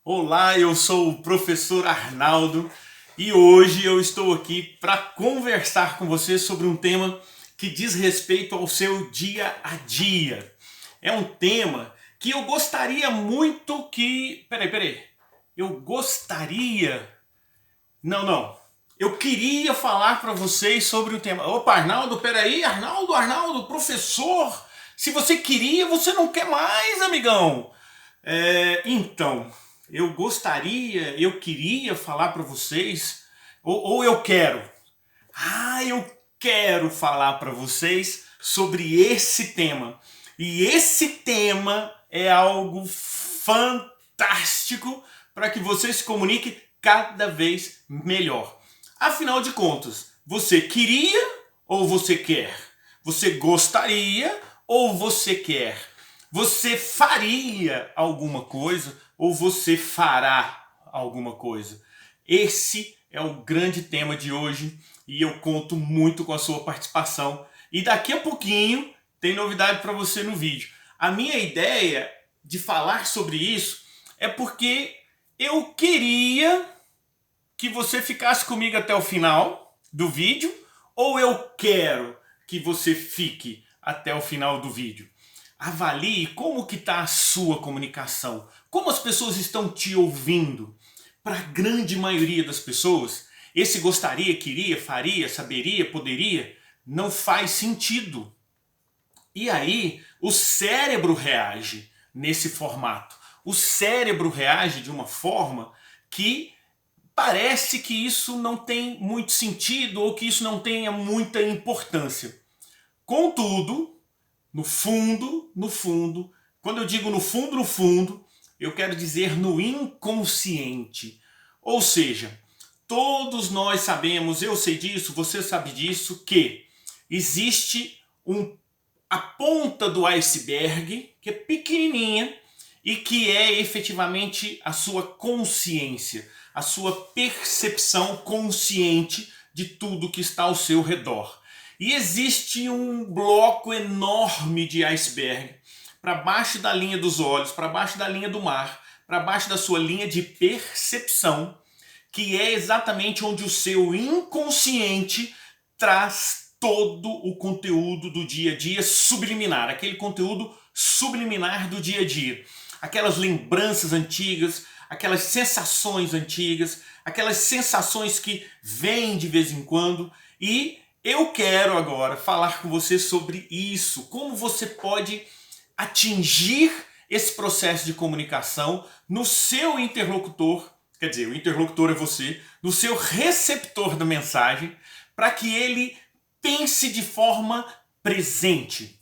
Olá, eu sou o professor Arnaldo e hoje eu estou aqui para conversar com você sobre um tema que diz respeito ao seu dia a dia. É um tema que eu gostaria muito que... Peraí. Eu gostaria... Não. Eu queria falar para vocês sobre o tema. Opa, Arnaldo, peraí, Arnaldo, professor. Se você queria, você não quer mais, amigão. Então, eu queria falar para vocês, ou eu quero. Eu quero falar para vocês sobre esse tema. E esse tema é algo fantástico para que você se comunique cada vez melhor. Afinal de contas, você queria ou você quer? Você gostaria ou você quer? Você faria alguma coisa ou você fará alguma coisa? Esse é o grande tema de hoje e eu conto muito com a sua participação. E daqui a pouquinho tem novidade para você no vídeo. A minha ideia de falar sobre isso é porque eu queria que você ficasse comigo até o final do vídeo, ou eu quero que você fique até o final do vídeo. Avalie como que está a sua comunicação, como as pessoas estão te ouvindo. Para a grande maioria das pessoas, esse gostaria, queria, faria, saberia, poderia, não faz sentido. E aí o cérebro reage nesse formato. O cérebro reage de uma forma que parece que isso não tem muito sentido ou que isso não tenha muita importância. Contudo, no fundo, quando eu digo no fundo, eu quero dizer no inconsciente. Ou seja, todos nós sabemos, eu sei disso, você sabe disso, que existe a ponta do iceberg, que é pequenininha, e que é efetivamente a sua consciência, a sua percepção consciente de tudo que está ao seu redor. E existe um bloco enorme de iceberg para baixo da linha dos olhos, para baixo da linha do mar, para baixo da sua linha de percepção, que é exatamente onde o seu inconsciente traz todo o conteúdo do dia a dia subliminar, aquele conteúdo subliminar do dia a dia. Aquelas lembranças antigas, aquelas sensações antigas, aquelas sensações que vêm de vez em quando. E eu quero agora falar com você sobre isso, como você pode atingir esse processo de comunicação no seu interlocutor, quer dizer, o interlocutor é você, no seu receptor da mensagem, para que ele pense de forma presente.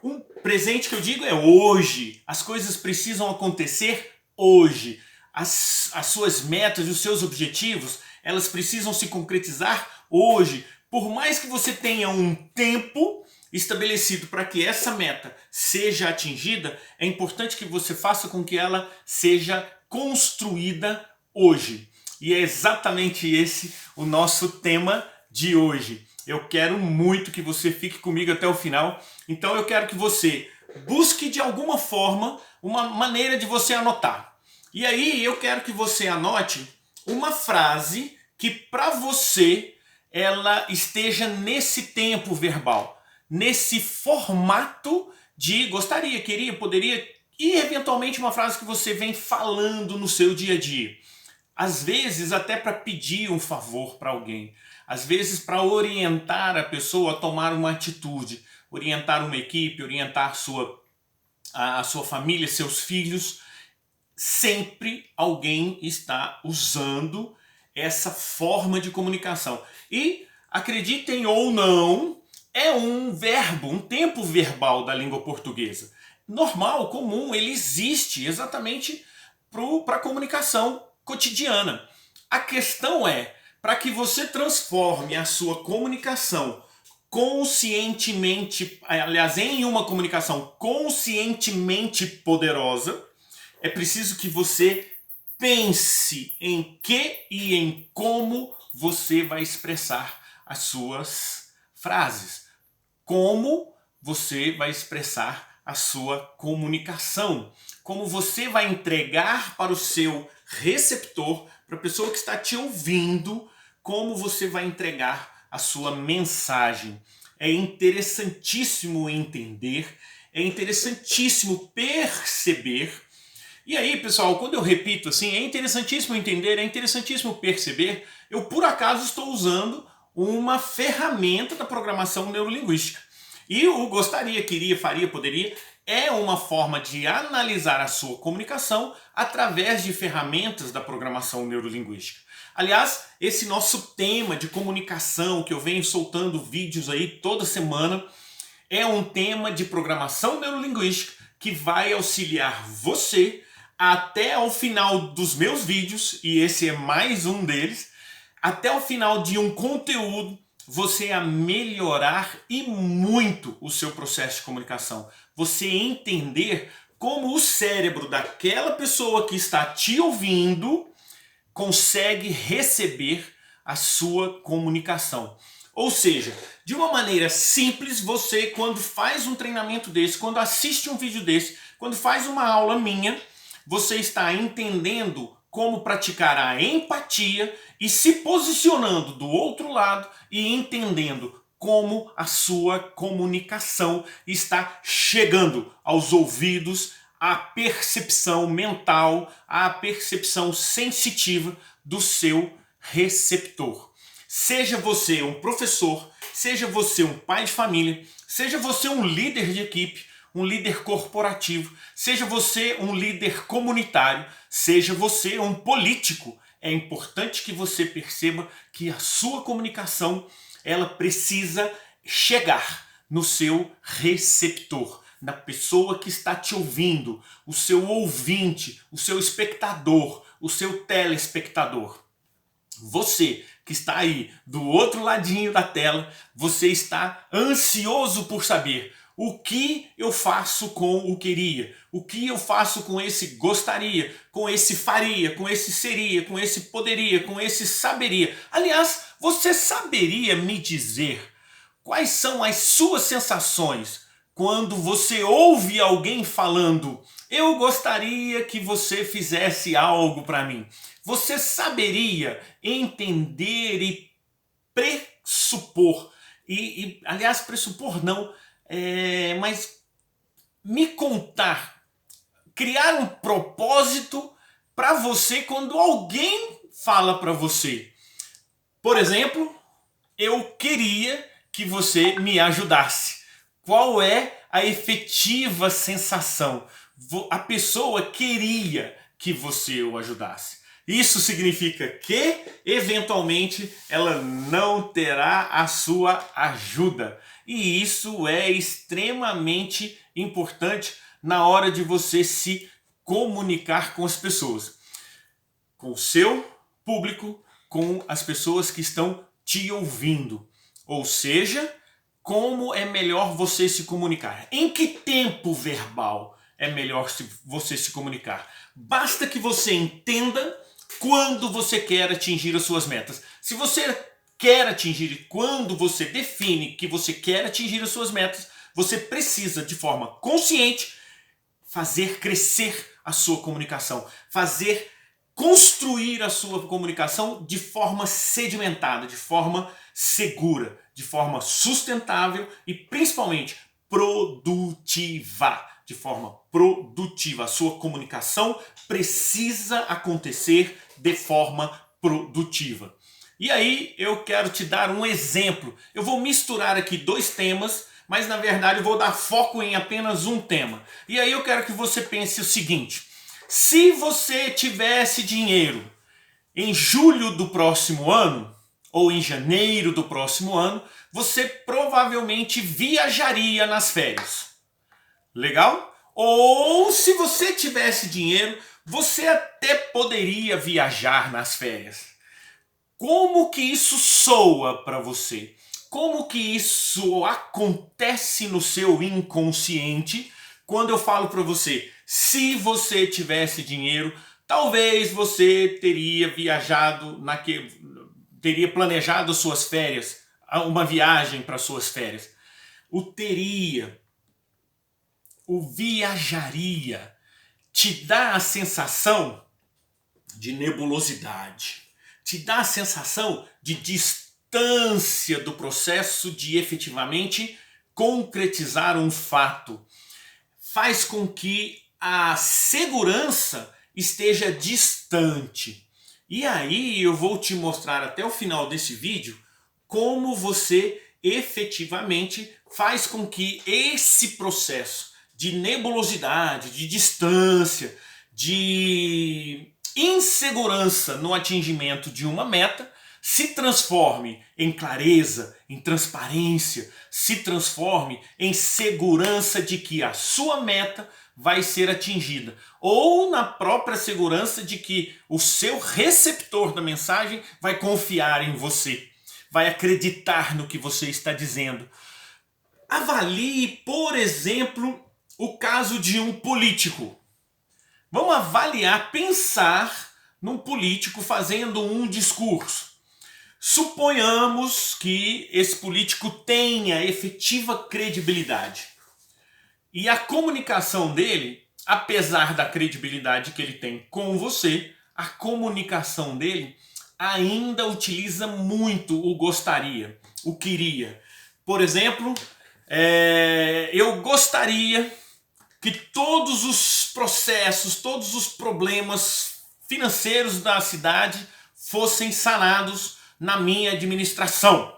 Um presente que eu digo é hoje. As coisas precisam acontecer hoje. As suas metas e os seus objetivos, elas precisam se concretizar hoje. Por mais que você tenha um tempo estabelecido para que essa meta seja atingida, é importante que você faça com que ela seja construída hoje. E é exatamente esse o nosso tema de hoje. Eu quero muito que você fique comigo até o final. Então eu quero que você busque de alguma forma uma maneira de você anotar. E aí eu quero que você anote uma frase que para você ela esteja nesse tempo verbal, nesse formato de gostaria, queria, poderia e eventualmente uma frase que você vem falando no seu dia a dia. Às vezes até para pedir um favor para alguém, às vezes para orientar a pessoa a tomar uma atitude, orientar uma equipe, orientar a sua família, seus filhos. Sempre alguém está usando essa forma de comunicação. E, acreditem ou não, é um verbo, um tempo verbal da língua portuguesa. Normal, comum, ele existe exatamente para a comunicação cotidiana. A questão é, para que você transforme a sua comunicação conscientemente, aliás, em uma comunicação conscientemente poderosa, é preciso que você pense em que e em como você vai expressar as suas frases. Como você vai expressar a sua comunicação. Como você vai entregar para o seu receptor, para a pessoa que está te ouvindo, como você vai entregar a sua mensagem. É interessantíssimo entender, é interessantíssimo perceber. E aí, pessoal, quando eu repito assim, é interessantíssimo entender, é interessantíssimo perceber, eu por acaso estou usando uma ferramenta da programação neurolinguística. E o gostaria, queria, faria, poderia é uma forma de analisar a sua comunicação através de ferramentas da programação neurolinguística. Aliás, esse nosso tema de comunicação, que eu venho soltando vídeos aí toda semana, é um tema de programação neurolinguística que vai auxiliar você até ao final dos meus vídeos, e esse é mais um deles, até o final de um conteúdo, você a melhorar e muito o seu processo de comunicação. Você entender como o cérebro daquela pessoa que está te ouvindo consegue receber a sua comunicação. Ou seja, de uma maneira simples, você quando faz um treinamento desse, quando assiste um vídeo desse, quando faz uma aula minha, você está entendendo como praticar a empatia e se posicionando do outro lado e entendendo como a sua comunicação está chegando aos ouvidos, à percepção mental, à percepção sensitiva do seu receptor. Seja você um professor, seja você um pai de família, seja você um líder de equipe, um líder corporativo, seja você um líder comunitário, seja você um político, é importante que você perceba que a sua comunicação ela precisa chegar no seu receptor, na pessoa que está te ouvindo, o seu ouvinte, o seu espectador, o seu telespectador. Você que está aí do outro ladinho da tela, você está ansioso por saber o que eu faço com o queria, o que eu faço com esse gostaria, com esse faria, com esse seria, com esse poderia, com esse saberia. Aliás, você saberia me dizer quais são as suas sensações quando você ouve alguém falando: eu gostaria que você fizesse algo para mim? Você saberia entender e pressupor, aliás, pressupor não, mas me contar, criar um propósito para você quando alguém fala para você. Por exemplo, eu queria que você me ajudasse. Qual é a efetiva sensação? A pessoa queria que você o ajudasse. Isso significa que, eventualmente, ela não terá a sua ajuda. E isso é extremamente importante na hora de você se comunicar com as pessoas. Com o seu público, com as pessoas que estão te ouvindo. Ou seja, como é melhor você se comunicar? Em que tempo verbal é melhor você se comunicar? Basta que você entenda quando você quer atingir as suas metas. Se você quer atingir, quando você define que você quer atingir as suas metas, você precisa, de forma consciente, fazer crescer a sua comunicação, construir a sua comunicação de forma sedimentada, de forma segura, de forma sustentável e principalmente produtiva. De forma produtiva. A sua comunicação precisa acontecer de forma produtiva. E aí eu quero te dar um exemplo. Eu vou misturar aqui dois temas, mas na verdade eu vou dar foco em apenas um tema. E aí eu quero que você pense o seguinte: se você tivesse dinheiro em julho do próximo ano, ou em janeiro do próximo ano, você provavelmente viajaria nas férias. Legal? Ou se você tivesse dinheiro, você até poderia viajar nas férias. Como que isso soa para você? Como que isso acontece no seu inconsciente quando eu falo para você: se você tivesse dinheiro, talvez você teria viajado, teria planejado suas férias, uma viagem para suas férias. O teria, o viajaria, te dá a sensação de nebulosidade. Te dá a sensação de distância do processo de efetivamente concretizar um fato. Faz com que a segurança esteja distante. E aí eu vou te mostrar até o final desse vídeo como você efetivamente faz com que esse processo de nebulosidade, de distância, de insegurança no atingimento de uma meta se transforme em clareza, em transparência, se transforme em segurança de que a sua meta vai ser atingida, ou na própria segurança de que o seu receptor da mensagem vai confiar em você, vai acreditar no que você está dizendo. Avalie, por exemplo, o caso de um político. Vamos avaliar, pensar num político fazendo um discurso. Suponhamos que esse político tenha efetiva credibilidade. E a comunicação dele, apesar da credibilidade que ele tem com você, a comunicação dele ainda utiliza muito o gostaria, o queria. Por exemplo, eu gostaria que todos os processos, todos os problemas financeiros da cidade fossem sanados na minha administração.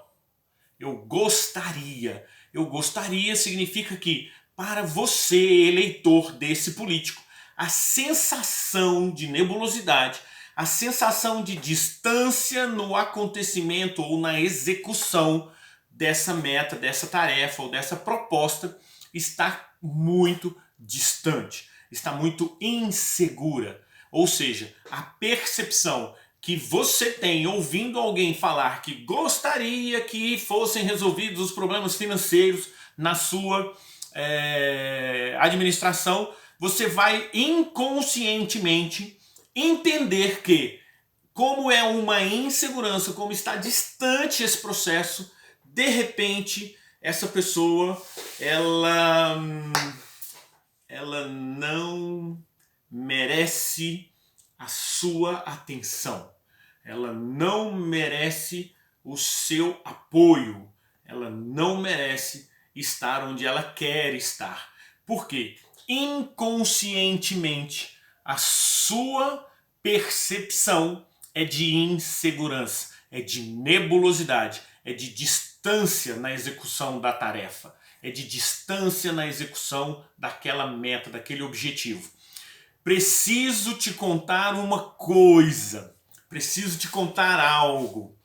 Eu gostaria. Eu gostaria significa que, para você, eleitor desse político, a sensação de nebulosidade, a sensação de distância no acontecimento ou na execução dessa meta, dessa tarefa ou dessa proposta está muito distante, está muito insegura. Ou seja, a percepção que você tem ouvindo alguém falar que gostaria que fossem resolvidos os problemas financeiros na sua administração, você vai inconscientemente entender que, como é uma insegurança, como está distante esse processo, de repente essa pessoa ela não merece a sua atenção, ela não merece o seu apoio, ela não merece estar onde ela quer estar. Por quê? Inconscientemente a sua percepção é de insegurança, é de nebulosidade, é de distância na execução da tarefa, é de distância na execução daquela meta, daquele objetivo. Preciso te contar uma coisa, preciso te contar algo.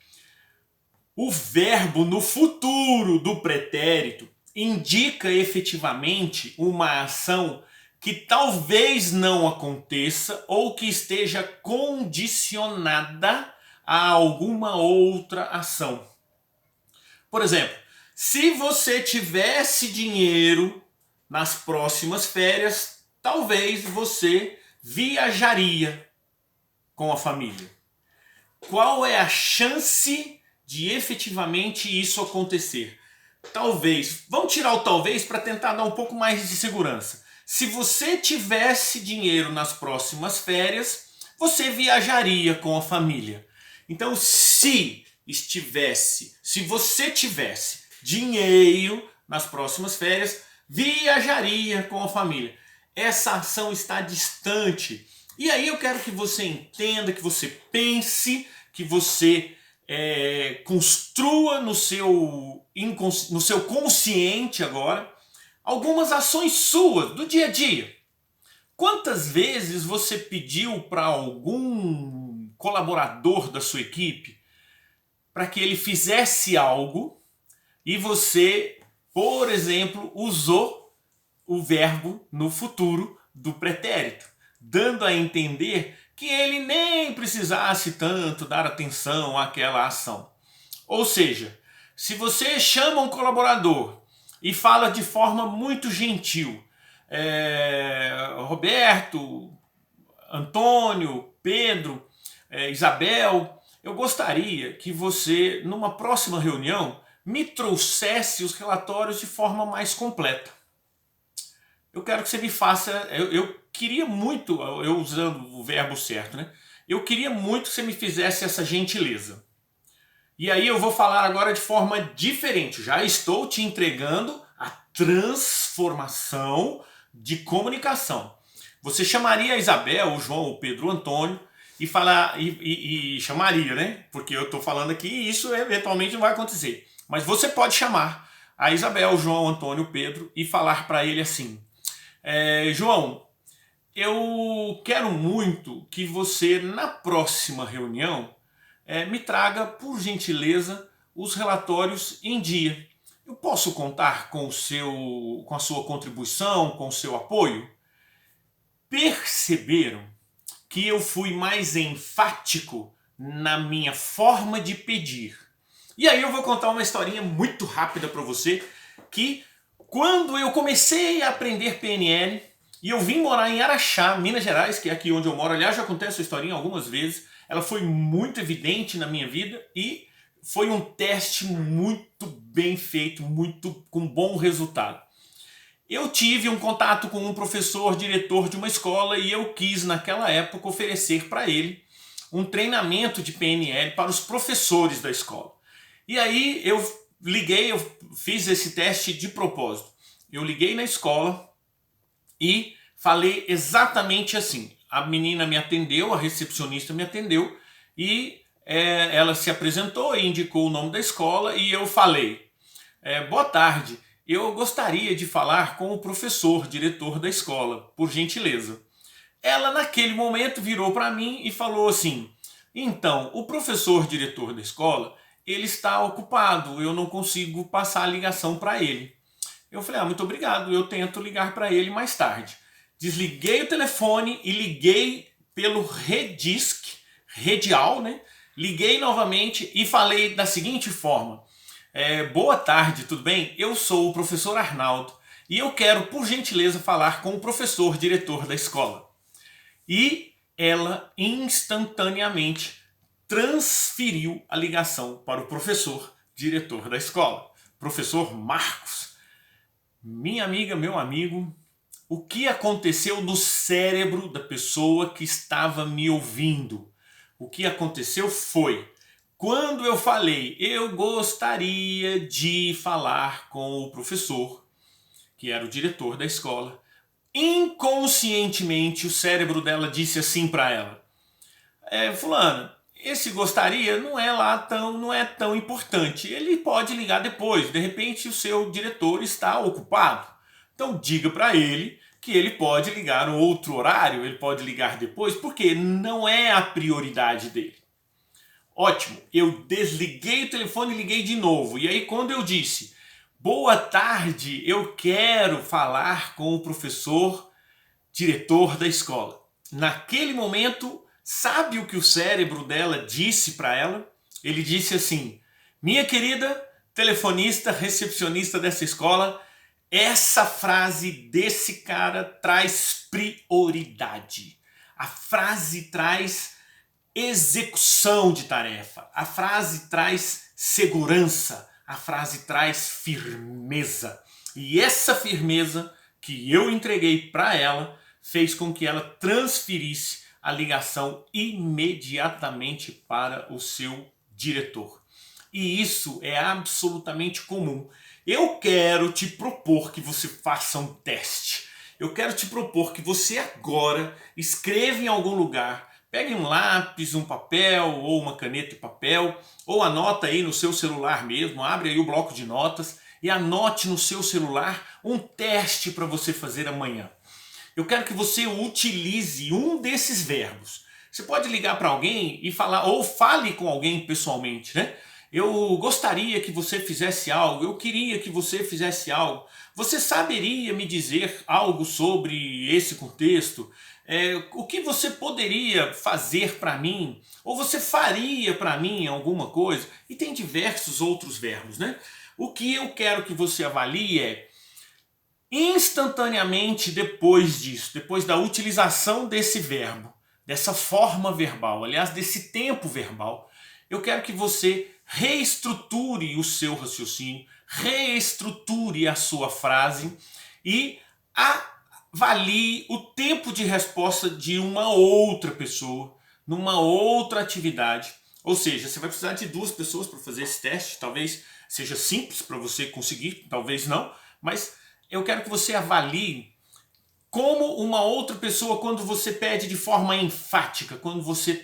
O verbo no futuro do pretérito indica efetivamente uma ação que talvez não aconteça ou que esteja condicionada a alguma outra ação. Por exemplo, se você tivesse dinheiro nas próximas férias, talvez você viajaria com a família. Qual é a chance de efetivamente isso acontecer? Talvez. Vamos tirar o talvez para tentar dar um pouco mais de segurança. Se você tivesse dinheiro nas próximas férias, você viajaria com a família. Então, se você tivesse dinheiro nas próximas férias, viajaria com a família. Essa ação está distante. E aí eu quero que você entenda, que você pense, que você construa no seu consciente agora algumas ações suas do dia a dia. Quantas vezes você pediu para algum colaborador da sua equipe para que ele fizesse algo e você, por exemplo, usou o verbo no futuro do pretérito, dando a entender que ele nem precisasse tanto dar atenção àquela ação. Ou seja, se você chama um colaborador e fala de forma muito gentil, Roberto, Antônio, Pedro, Isabel, eu gostaria que você, numa próxima reunião, me trouxesse os relatórios de forma mais completa. Eu quero que você me faça, eu queria muito, eu usando o verbo certo, né? eu queria muito que você me fizesse essa gentileza. E aí eu vou falar agora de forma diferente. Já estou te entregando a transformação de comunicação. Você chamaria a Isabel, o João, o Pedro, o Antônio e falar e chamaria, né? Porque eu estou falando aqui e isso eventualmente não vai acontecer. Mas você pode chamar a Isabel, o João, o Antônio, o Pedro e falar para ele assim: João, eu quero muito que você na próxima reunião me traga, por gentileza, os relatórios em dia. Eu posso contar com a sua contribuição, com o seu apoio? Perceberam que eu fui mais enfático na minha forma de pedir. E aí eu vou contar uma historinha muito rápida para você, que quando eu comecei a aprender PNL, e eu vim morar em Araxá, Minas Gerais, que é aqui onde eu moro, aliás, já contei essa historinha algumas vezes, ela foi muito evidente na minha vida e foi um teste muito bem feito, muito com bom resultado. Eu tive um contato com um professor, diretor de uma escola, e eu quis naquela época oferecer para ele um treinamento de PNL para os professores da escola. E aí eu liguei, eu fiz esse teste de propósito. Eu liguei na escola e falei exatamente assim. A menina me atendeu, a recepcionista me atendeu e ela se apresentou e indicou o nome da escola e eu falei: boa tarde, eu gostaria de falar com o professor, diretor da escola, por gentileza. Ela naquele momento virou para mim e falou assim: então, o professor, diretor da escola, ele está ocupado, eu não consigo passar a ligação para ele. Eu falei: muito obrigado, eu tento ligar para ele mais tarde. Desliguei o telefone e liguei pelo Redisc, Redial, né? Liguei novamente e falei da seguinte forma: boa tarde, tudo bem? Eu sou o professor Arnaldo e eu quero, por gentileza, falar com o professor diretor da escola. E ela instantaneamente transferiu a ligação para o professor diretor da escola, professor Marcos. Minha amiga, meu amigo, o que aconteceu no cérebro da pessoa que estava me ouvindo? O que aconteceu foi: quando eu falei, eu gostaria de falar com o professor, que era o diretor da escola, inconscientemente o cérebro dela disse assim para ela: fulana, esse gostaria não é tão importante. Ele pode ligar depois, de repente o seu diretor está ocupado. Então diga para ele que ele pode ligar em outro horário, ele pode ligar depois, porque não é a prioridade dele. Ótimo, eu desliguei o telefone e liguei de novo. E aí quando eu disse: boa tarde, eu quero falar com o professor diretor da escola. Naquele momento, sabe o que o cérebro dela disse para ela? Ele disse assim: minha querida telefonista, recepcionista dessa escola, essa frase desse cara traz prioridade. A frase traz execução de tarefa. A frase traz segurança. A frase traz firmeza. E essa firmeza que eu entreguei para ela fez com que ela transferisse a ligação imediatamente para o seu diretor. E isso é absolutamente comum. Eu quero te propor que você faça um teste. Eu quero te propor que você agora escreva em algum lugar, pegue um lápis, um papel ou uma caneta e papel, ou anota aí no seu celular mesmo, abre aí o bloco de notas e anote no seu celular um teste para você fazer amanhã. Eu quero que você utilize um desses verbos. Você pode ligar para alguém e falar, ou fale com alguém pessoalmente, né? Eu gostaria que você fizesse algo, eu queria que você fizesse algo. Você saberia me dizer algo sobre esse contexto? O que você poderia fazer para mim? Ou você faria para mim alguma coisa? E tem diversos outros verbos, né? O que eu quero que você avalie é: instantaneamente depois disso, depois da utilização desse verbo, dessa forma verbal, aliás, desse tempo verbal, eu quero que você reestruture o seu raciocínio, reestruture a sua frase e avalie o tempo de resposta de uma outra pessoa, numa outra atividade. Ou seja, você vai precisar de 2 pessoas para fazer esse teste. Talvez seja simples para você conseguir, talvez não. Mas eu quero que você avalie como uma outra pessoa, quando você pede de forma enfática, quando você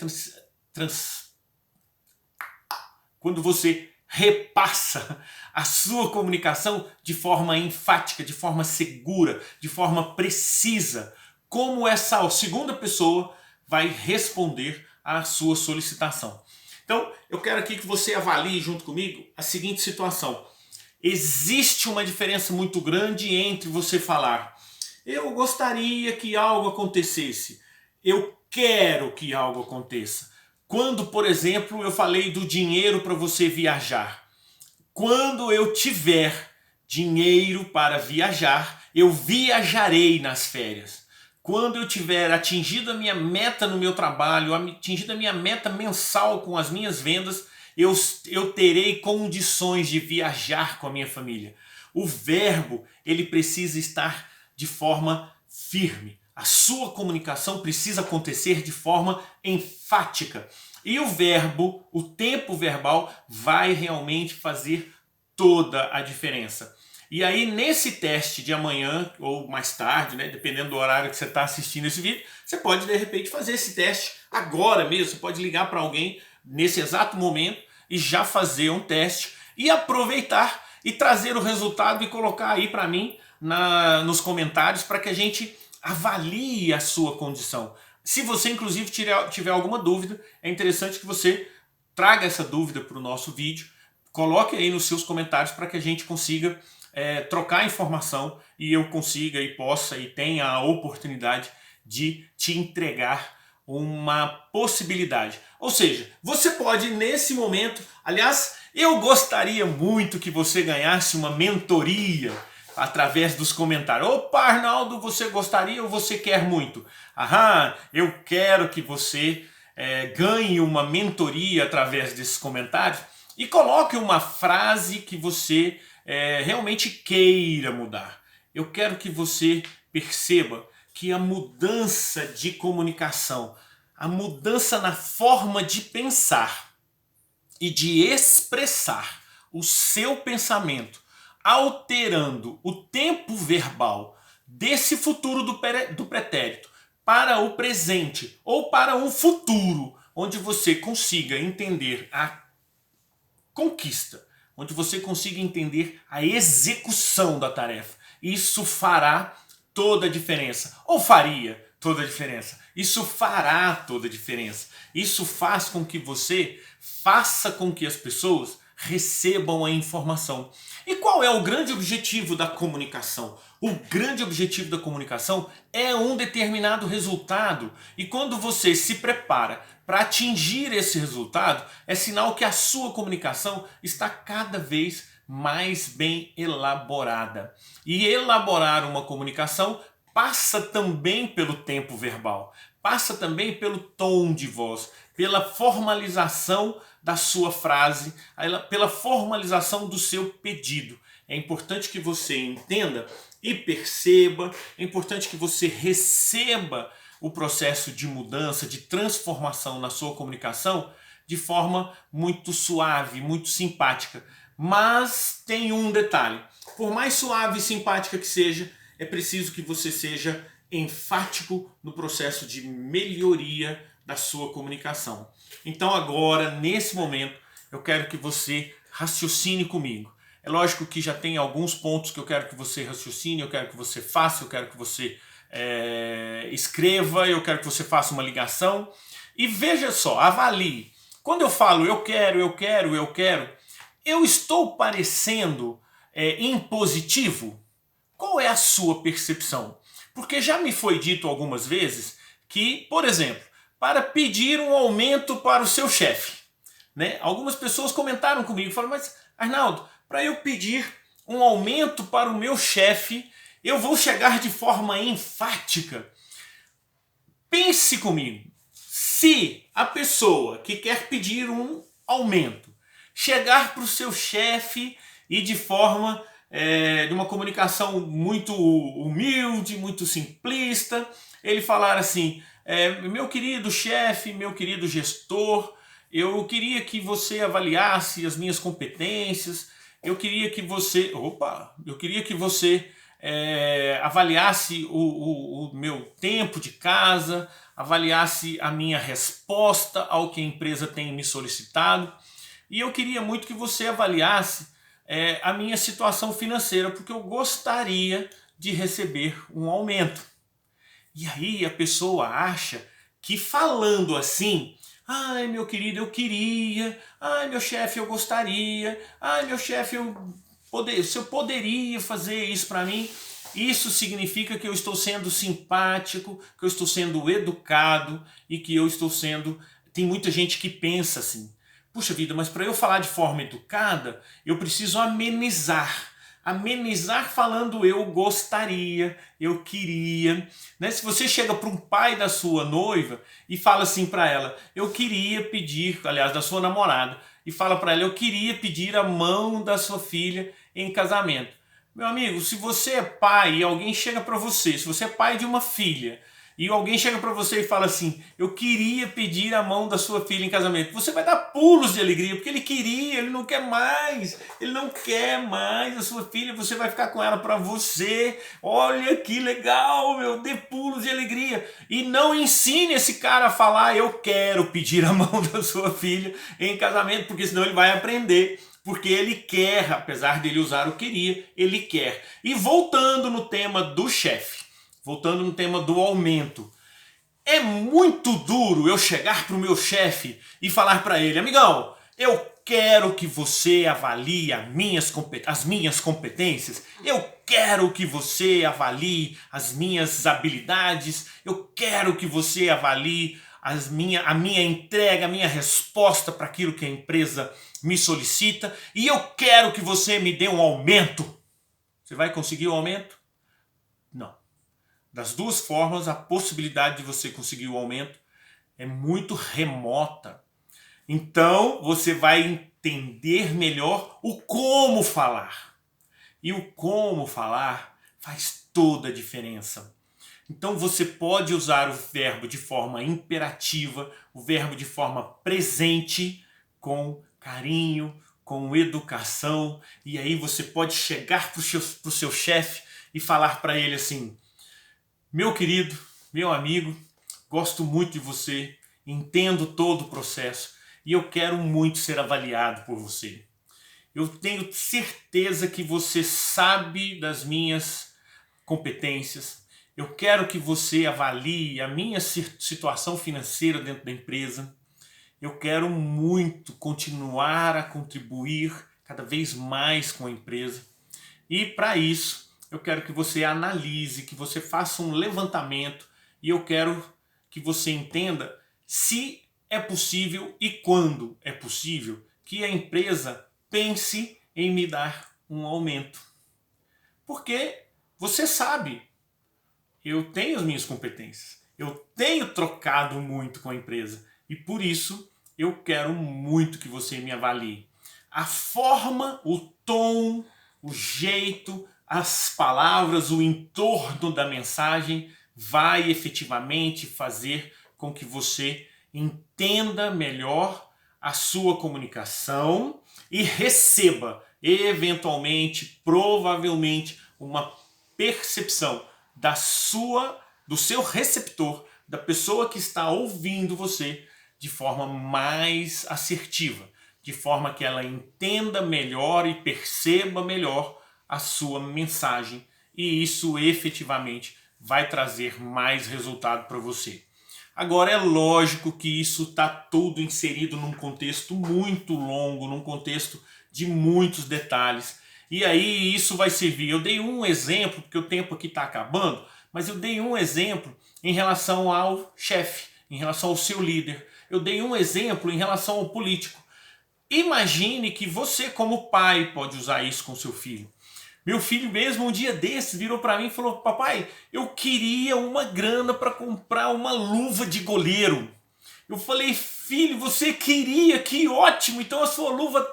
quando você repassa a sua comunicação de forma enfática, de forma segura, de forma precisa, como essa segunda pessoa vai responder à sua solicitação. Então, eu quero aqui que você avalie junto comigo a seguinte situação. Existe uma diferença muito grande entre você falar: eu gostaria que algo acontecesse, eu quero que algo aconteça. Quando, por exemplo, eu falei do dinheiro para você viajar. Quando eu tiver dinheiro para viajar, eu viajarei nas férias. Quando eu tiver atingido a minha meta no meu trabalho, atingido a minha meta mensal com as minhas vendas, eu terei condições de viajar com a minha família. O verbo, ele precisa estar de forma firme. A sua comunicação precisa acontecer de forma enfática. E o verbo, o tempo verbal, vai realmente fazer toda a diferença. E aí, nesse teste de amanhã, ou mais tarde, né, dependendo do horário que você está assistindo esse vídeo, você pode, de repente, fazer esse teste agora mesmo. Você pode ligar para alguém nesse exato momento e já fazer um teste e aproveitar e trazer o resultado e colocar aí para mim nos comentários para que a gente avalie a sua condição. Se você, inclusive, tiver alguma dúvida, é interessante que você traga essa dúvida para o nosso vídeo, coloque aí nos seus comentários para que a gente consiga trocar informação e eu consiga e possa e tenha a oportunidade de te entregar uma possibilidade. Ou seja, você pode nesse momento, aliás, eu gostaria muito que você ganhasse uma mentoria através dos comentários. Opa, Arnaldo, você gostaria ou você quer muito? Aham, eu quero que você ganhe uma mentoria através desses comentários e coloque uma frase que você realmente queira mudar. Eu quero que você perceba que a mudança de comunicação, a mudança na forma de pensar e de expressar o seu pensamento, alterando o tempo verbal desse futuro do pretérito para o presente ou para um futuro onde você consiga entender a conquista, onde você consiga entender a execução da tarefa. Isso fará toda a diferença, ou faria toda a diferença. Isso fará toda a diferença. Isso faz com que você faça com que as pessoas recebam a informação. E qual é o grande objetivo da comunicação? O grande objetivo da comunicação é um determinado resultado. E quando você se prepara para atingir esse resultado, é sinal que a sua comunicação está cada vez mais bem elaborada. E elaborar uma comunicação passa também pelo tempo verbal, passa também pelo tom de voz, pela formalização da sua frase, pela formalização do seu pedido. É importante que você entenda e perceba, é importante que você receba o processo de mudança, de transformação na sua comunicação de forma muito suave, muito simpática. Mas tem um detalhe: por mais suave e simpática que seja, é preciso que você seja enfático no processo de melhoria da sua comunicação. Então agora, nesse momento, eu quero que você raciocine comigo. É lógico que já tem alguns pontos que eu quero que você raciocine, eu quero que você faça, eu quero que você escreva, eu quero que você faça uma ligação. E veja só, avalie. Quando eu falo eu quero, eu estou parecendo impositivo? Qual é a sua percepção? Porque já me foi dito algumas vezes que, por exemplo, para pedir um aumento para o seu chefe, né? Algumas pessoas comentaram comigo, falaram: mas Arnaldo, para eu pedir um aumento para o meu chefe, eu vou chegar de forma enfática. Pense comigo, se a pessoa que quer pedir um aumento chegar para o seu chefe e de forma de uma comunicação muito humilde, muito simplista, ele falar assim: Meu querido chefe, meu querido gestor, eu queria que você avaliasse as minhas competências, eu queria que você avaliasse o meu tempo de casa, avaliasse a minha resposta ao que a empresa tem me solicitado, e eu queria muito que você avaliasse a minha situação financeira, porque eu gostaria de receber um aumento. E aí a pessoa acha que falando assim, ai meu querido, eu queria, ai meu chefe, eu gostaria, ai meu chefe, se eu poderia fazer isso para mim, isso significa que eu estou sendo simpático, que eu estou sendo educado e que eu estou sendo... Tem muita gente que pensa assim, puxa vida, mas para eu falar de forma educada, eu preciso amenizar. Amenizar falando eu gostaria, eu queria. Né? Se você chega para um pai da sua noiva e fala assim para ela, eu queria pedir, aliás, da sua namorada, e fala para ela, eu queria pedir a mão da sua filha em casamento. Meu amigo, se você é pai e alguém chega para você, se você é pai de uma filha, e alguém chega para você e fala assim, eu queria pedir a mão da sua filha em casamento, você vai dar pulos de alegria, porque ele queria, ele não quer mais a sua filha, você vai ficar com ela para você, olha que legal, meu, dê pulos de alegria, e não ensine esse cara a falar, eu quero pedir a mão da sua filha em casamento, porque senão ele vai aprender, porque ele quer, apesar dele usar o queria, ele quer. E voltando no tema do chefe, voltando no tema do aumento, é muito duro eu chegar para o meu chefe e falar para ele, amigão, eu quero que você avalie as minhas competências, eu quero que você avalie as minhas habilidades, eu quero que você avalie a minha entrega, a minha resposta para aquilo que a empresa me solicita, e eu quero que você me dê um aumento. Você vai conseguir o aumento? Não. Das duas formas, a possibilidade de você conseguir o aumento é muito remota. Então, você vai entender melhor o como falar. E o como falar faz toda a diferença. Então, você pode usar o verbo de forma imperativa, o verbo de forma presente, com carinho, com educação. E aí você pode chegar para o seu chefe e falar para ele assim, meu querido, meu amigo, gosto muito de você, entendo todo o processo e eu quero muito ser avaliado por você. Eu tenho certeza que você sabe das minhas competências. Eu quero que você avalie a minha situação financeira dentro da empresa. Eu quero muito continuar a contribuir cada vez mais com a empresa. E para isso, eu quero que você analise, que você faça um levantamento e eu quero que você entenda se é possível e quando é possível que a empresa pense em me dar um aumento. Porque você sabe, eu tenho as minhas competências, eu tenho trocado muito com a empresa e por isso eu quero muito que você me avalie. A forma, o tom, o jeito, as palavras, o entorno da mensagem vai efetivamente fazer com que você entenda melhor a sua comunicação e receba, eventualmente, provavelmente, uma percepção do seu receptor, da pessoa que está ouvindo você de forma mais assertiva, de forma que ela entenda melhor e perceba melhor a sua mensagem e isso efetivamente vai trazer mais resultado para você. Agora é lógico que isso está tudo inserido num contexto muito longo, num contexto de muitos detalhes. E aí isso vai servir. Eu dei um exemplo, porque o tempo aqui está acabando, mas eu dei um exemplo em relação ao chefe, em relação ao seu líder. Eu dei um exemplo em relação ao político. Imagine que você como pai pode usar isso com seu filho. Meu filho mesmo um dia desses virou para mim e falou, papai, eu queria uma grana para comprar uma luva de goleiro. Eu falei, filho, você queria? Que ótimo, então a sua luva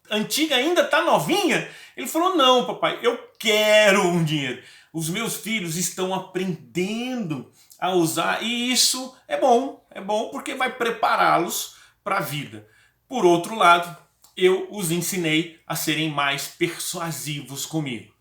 antiga ainda está novinha? Ele falou, não papai, eu quero um dinheiro. Os meus filhos estão aprendendo a usar, e isso é bom porque vai prepará-los para a vida. Por outro lado, eu os ensinei a serem mais persuasivos comigo.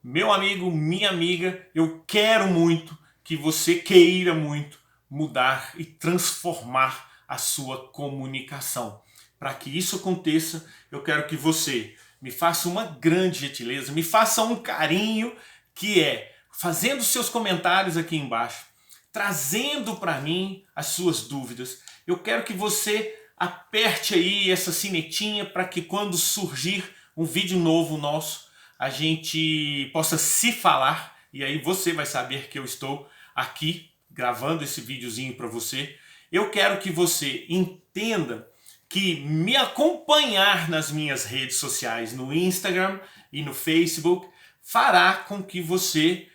Meu amigo, minha amiga, eu quero muito que você queira muito mudar e transformar a sua comunicação. Para que isso aconteça, eu quero que você me faça uma grande gentileza, me faça um carinho, que é fazendo seus comentários aqui embaixo, trazendo para mim as suas dúvidas. Eu quero que você aperte aí essa sinetinha para que quando surgir um vídeo novo nosso, a gente possa se falar, e aí você vai saber que eu estou aqui gravando esse videozinho para você. Eu quero que você entenda que me acompanhar nas minhas redes sociais, no Instagram e no Facebook, fará com que você,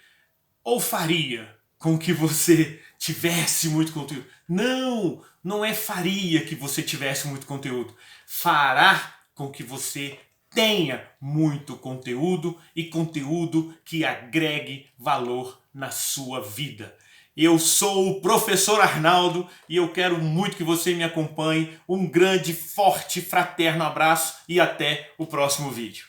ou faria com que você tivesse muito conteúdo. Não, não é faria que você tivesse muito conteúdo. Fará com que você tenha muito conteúdo, e conteúdo que agregue valor na sua vida. Eu sou o professor Arnaldo e eu quero muito que você me acompanhe. Um grande, forte, fraterno abraço e até o próximo vídeo.